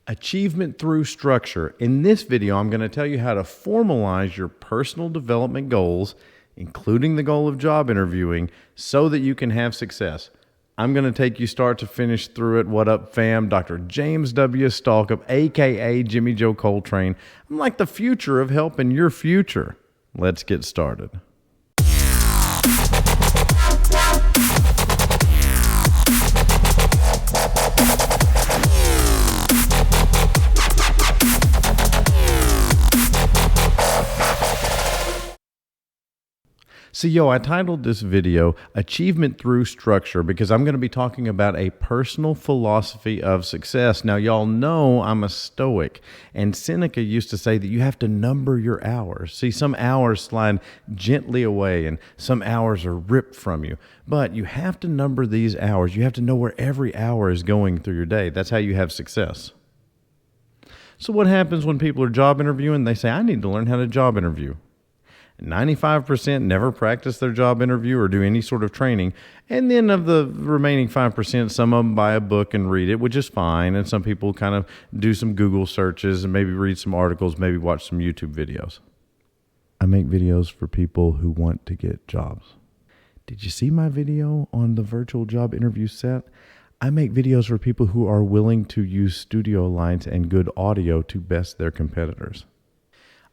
Achievement through structure. In this video, I'm going to tell you how to formalize your personal development goals, including the goal of job interviewing, so that you can have success. I'm going to take you start to finish through it. What up, fam? Dr. James W. Stalkup, aka Jimmy Joe Coltrane. I'm like the future of helping your future. Let's get started. So, I titled this video Achievement Through Structure because I'm going to be talking about a personal philosophy of success. Now, y'all know I'm a stoic, and Seneca used to say that you have to number your hours. See, some hours slide gently away and some hours are ripped from you, but you have to number these hours. You have to know where every hour is going through your day. That's how you have success. So what happens when people are job interviewing? They say, I need to learn how to job interview. 95% never practice their job interview or do any sort of training. And then of the remaining 5%, some of them buy a book and read it, which is fine. And some people kind of do some Google searches and maybe read some articles, maybe watch some YouTube videos. I make videos for people who want to get jobs. Did you see my video on the virtual job interview set? I make videos for people who are willing to use studio lights and good audio to best their competitors.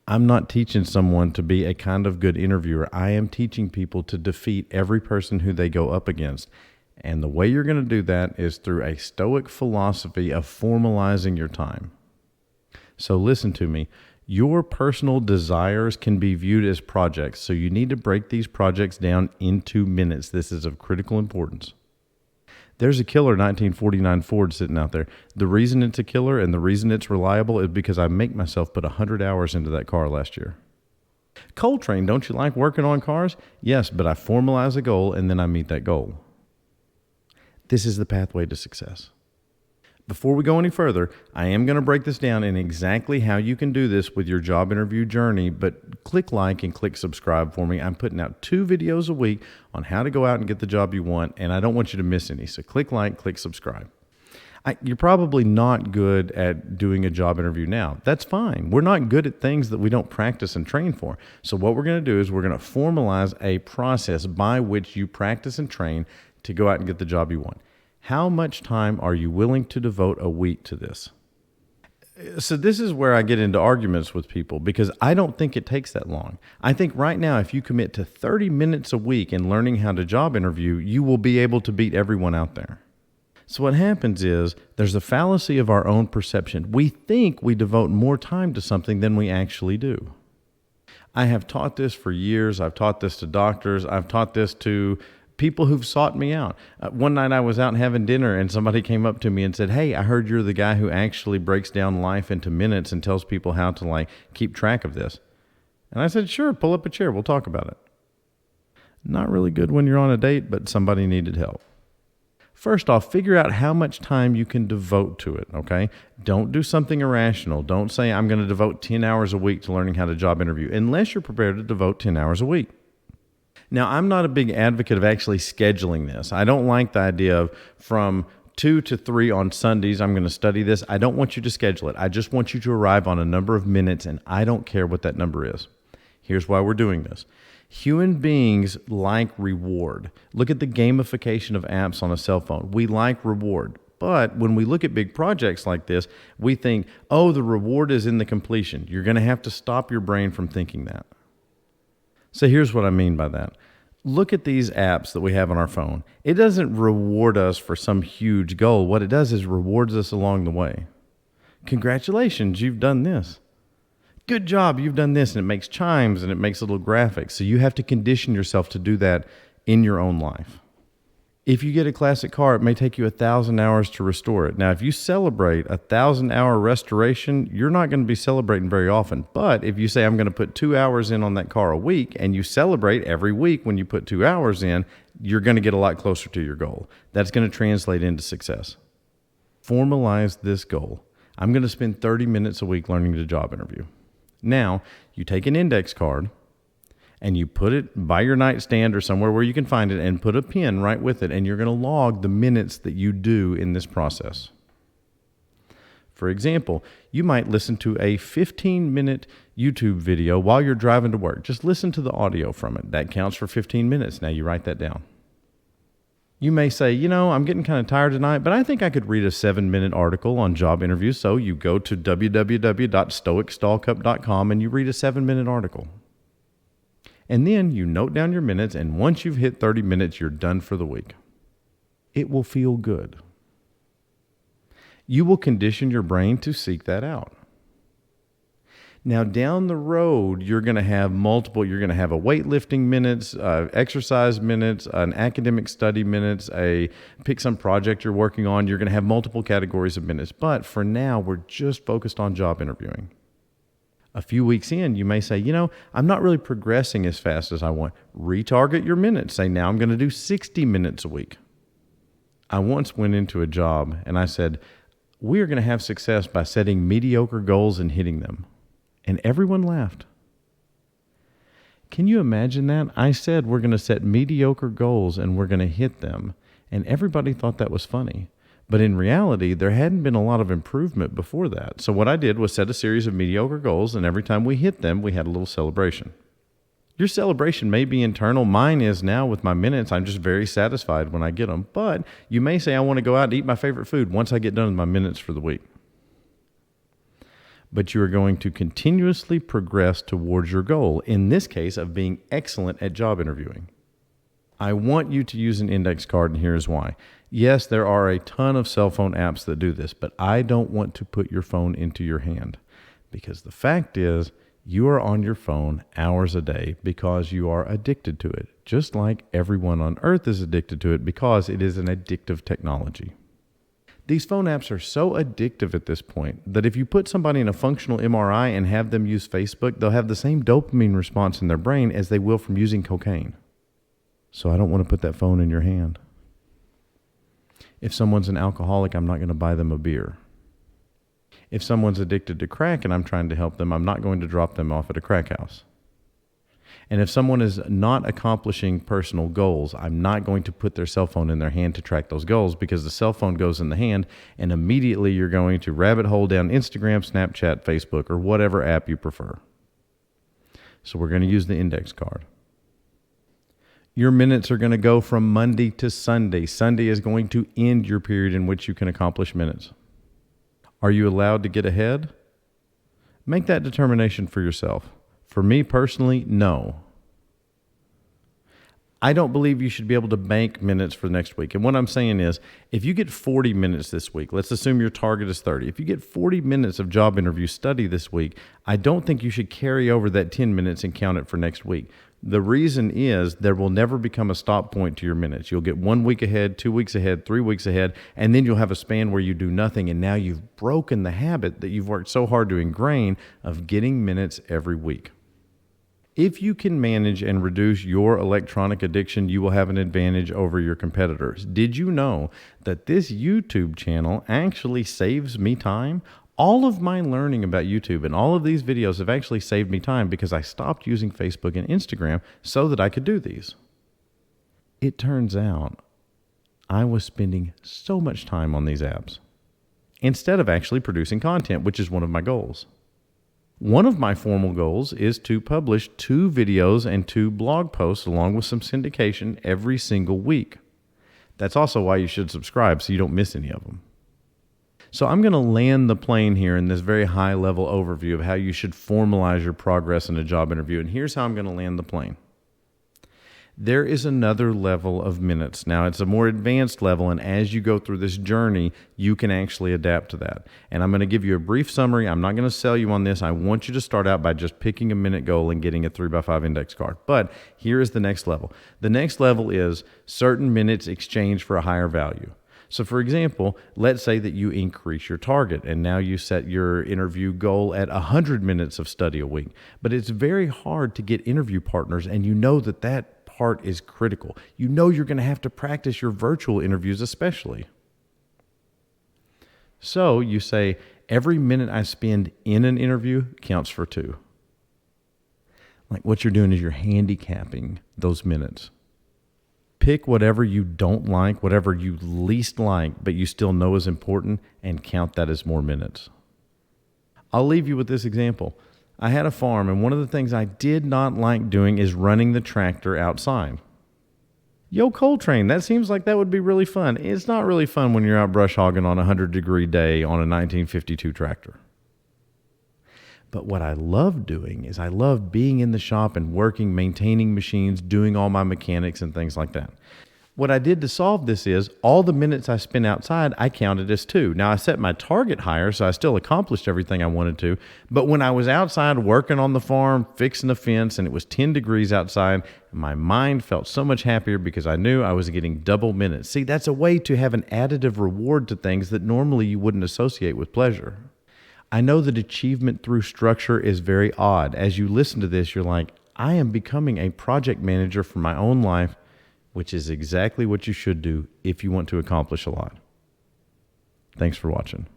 I'm not teaching someone to be a kind of good interviewer. I am teaching people to defeat every person who they go up against. And the way you're going to do that is through a stoic philosophy of formalizing your time. So listen to me. Your personal desires can be viewed as projects. So you need to break these projects down into minutes. This is of critical importance. There's a killer 1949 Ford sitting out there. The reason it's a killer and the reason it's reliable is because I make myself put 100 hours into that car last year. Coltrane, don't you like working on cars? Yes, but I formalize a goal and then I meet that goal. This is the pathway to success. Before we go any further, I am going to break this down in exactly how you can do this with your job interview journey, but click like and click subscribe for me. I'm putting out 2 videos a week on how to go out and get the job you want, and I don't want you to miss any. So click like, click subscribe. You're probably not good at doing a job interview now. That's fine. We're not good at things that we don't practice and train for. So what we're going to do is we're going to formalize a process by which you practice and train to go out and get the job you want. How much time are you willing to devote a week to this? So this is where I get into arguments with people because I don't think it takes that long. I think right now, if you commit to 30 minutes a week in learning how to job interview, you will be able to beat everyone out there. So what happens is there's a fallacy of our own perception. We think we devote more time to something than we actually do. I have taught this for years. I've taught this to doctors. I've taught this to people who've sought me out. One night I was out having dinner and somebody came up to me and said, hey, I heard you're the guy who actually breaks down life into minutes and tells people how to keep track of this. And I said, sure, pull up a chair. We'll talk about it. Not really good when you're on a date, but somebody needed help. First off, figure out how much time you can devote to it, okay? Don't do something irrational. Don't say, I'm going to devote 10 hours a week to learning how to job interview, unless you're prepared to devote 10 hours a week. Now, I'm not a big advocate of actually scheduling this. I don't like the idea of from 2 to 3 on Sundays, I'm going to study this. I don't want you to schedule it. I just want you to arrive on a number of minutes, and I don't care what that number is. Here's why we're doing this. Human beings like reward. Look at the gamification of apps on a cell phone. We like reward. But when we look at big projects like this, we think, oh, the reward is in the completion. You're going to have to stop your brain from thinking that. So here's what I mean by that. Look at these apps that we have on our phone. It doesn't reward us for some huge goal. What it does is rewards us along the way. Congratulations, you've done this. Good job, you've done this. And it makes chimes and it makes little graphics. So you have to condition yourself to do that in your own life. If you get a classic car, it may take you 1,000 hours to restore it. Now, if you celebrate a 1,000-hour restoration, you're not going to be celebrating very often. But if you say, I'm going to put 2 hours in on that car a week, and you celebrate every week when you put 2 hours in, you're going to get a lot closer to your goal. That's going to translate into success. Formalize this goal. I'm going to spend 30 minutes a week learning to job interview. Now, you take an index card, and you put it by your nightstand or somewhere where you can find it and put a pin right with it, and you're going to log the minutes that you do in this process. For example, you might listen to a 15-minute YouTube video while you're driving to work. Just listen to the audio from it. That counts for 15 minutes. Now you write that down. You may say, I'm getting kind of tired tonight, but I think I could read a 7-minute article on job interviews. So you go to www.stoicstalkup.com and you read a 7-minute article. And then you note down your minutes, and once you've hit 30 minutes, you're done for the week. It will feel good. You will condition your brain to seek that out. Now, down the road, you're going to have a weightlifting minutes, exercise minutes, an academic study minutes, pick some project you're working on. You're going to have multiple categories of minutes. But for now, we're just focused on job interviewing. A few weeks in, you may say, I'm not really progressing as fast as I want. Retarget your minutes. Say, now I'm going to do 60 minutes a week. I once went into a job and I said, we are going to have success by setting mediocre goals and hitting them. And everyone laughed. Can you imagine that? I said we're going to set mediocre goals and we're going to hit them. And everybody thought that was funny. But in reality, there hadn't been a lot of improvement before that. So what I did was set a series of mediocre goals, and every time we hit them, we had a little celebration. Your celebration may be internal. Mine is now with my minutes. I'm just very satisfied when I get them. But you may say, I want to go out and eat my favorite food once I get done with my minutes for the week. But you are going to continuously progress towards your goal, in this case of being excellent at job interviewing. I want you to use an index card, and here's why. Yes, there are a ton of cell phone apps that do this, but I don't want to put your phone into your hand, because the fact is you are on your phone hours a day because you are addicted to it, just like everyone on earth is addicted to it because it is an addictive technology. These phone apps are so addictive at this point that if you put somebody in a functional MRI and have them use Facebook, they'll have the same dopamine response in their brain as they will from using cocaine. So I don't want to put that phone in your hand. If someone's an alcoholic, I'm not going to buy them a beer. If someone's addicted to crack and I'm trying to help them, I'm not going to drop them off at a crack house. And if someone is not accomplishing personal goals, I'm not going to put their cell phone in their hand to track those goals, because the cell phone goes in the hand and immediately you're going to rabbit hole down Instagram, Snapchat, Facebook, or whatever app you prefer. So we're going to use the index card. Your minutes are going to go from Monday to Sunday. Sunday is going to end your period in which you can accomplish minutes. Are you allowed to get ahead? Make that determination for yourself. For me personally, no. I don't believe you should be able to bank minutes for the next week. And what I'm saying is, if you get 40 minutes this week, let's assume your target is 30. If you get 40 minutes of job interview study this week, I don't think you should carry over that 10 minutes and count it for next week. The reason is there will never become a stop point to your minutes. You'll get 1 week ahead, 2 weeks ahead, 3 weeks ahead, and then you'll have a span where you do nothing, and now you've broken the habit that you've worked so hard to ingrain of getting minutes every week. If you can manage and reduce your electronic addiction, you will have an advantage over your competitors. Did you know that this YouTube channel actually saves me time? All of my learning about YouTube and all of these videos have actually saved me time because I stopped using Facebook and Instagram so that I could do these. It turns out I was spending so much time on these apps instead of actually producing content, which is one of my goals. One of my formal goals is to publish 2 videos and 2 blog posts along with some syndication every single week. That's also why you should subscribe so you don't miss any of them. So I'm going to land the plane here in this very high level overview of how you should formalize your progress in a job interview. And here's how I'm going to land the plane. There is another level of minutes. Now, it's a more advanced level, and as you go through this journey, you can actually adapt to that. And I'm going to give you a brief summary. I'm not going to sell you on this. I want you to start out by just picking a minute goal and getting a 3x5 index card. But here is the next level. The next level is certain minutes exchanged for a higher value. So for example, let's say that you increase your target and now you set your interview goal at 100 minutes of study a week. But it's very hard to get interview partners, and you know that part is critical. You know you're going to have to practice your virtual interviews especially. So you say, every minute I spend in an interview counts for 2. Like what you're doing is you're handicapping those minutes. Pick whatever you don't like, whatever you least like, but you still know is important, and count that as more minutes. I'll leave you with this example. I had a farm, and one of the things I did not like doing is running the tractor outside. Yo, Coltrane, that seems like that would be really fun. It's not really fun when you're out brush hogging on a 100-degree day on a 1952 tractor. But what I love doing is I love being in the shop and working, maintaining machines, doing all my mechanics and things like that. What I did to solve this is all the minutes I spent outside, I counted as 2. Now, I set my target higher, so I still accomplished everything I wanted to. But when I was outside working on the farm, fixing the fence, and it was 10 degrees outside, my mind felt so much happier because I knew I was getting double minutes. See, that's a way to have an additive reward to things that normally you wouldn't associate with pleasure. I know that achievement through structure is very odd. As you listen to this, you're like, I am becoming a project manager for my own life, which is exactly what you should do if you want to accomplish a lot. Thanks for watching.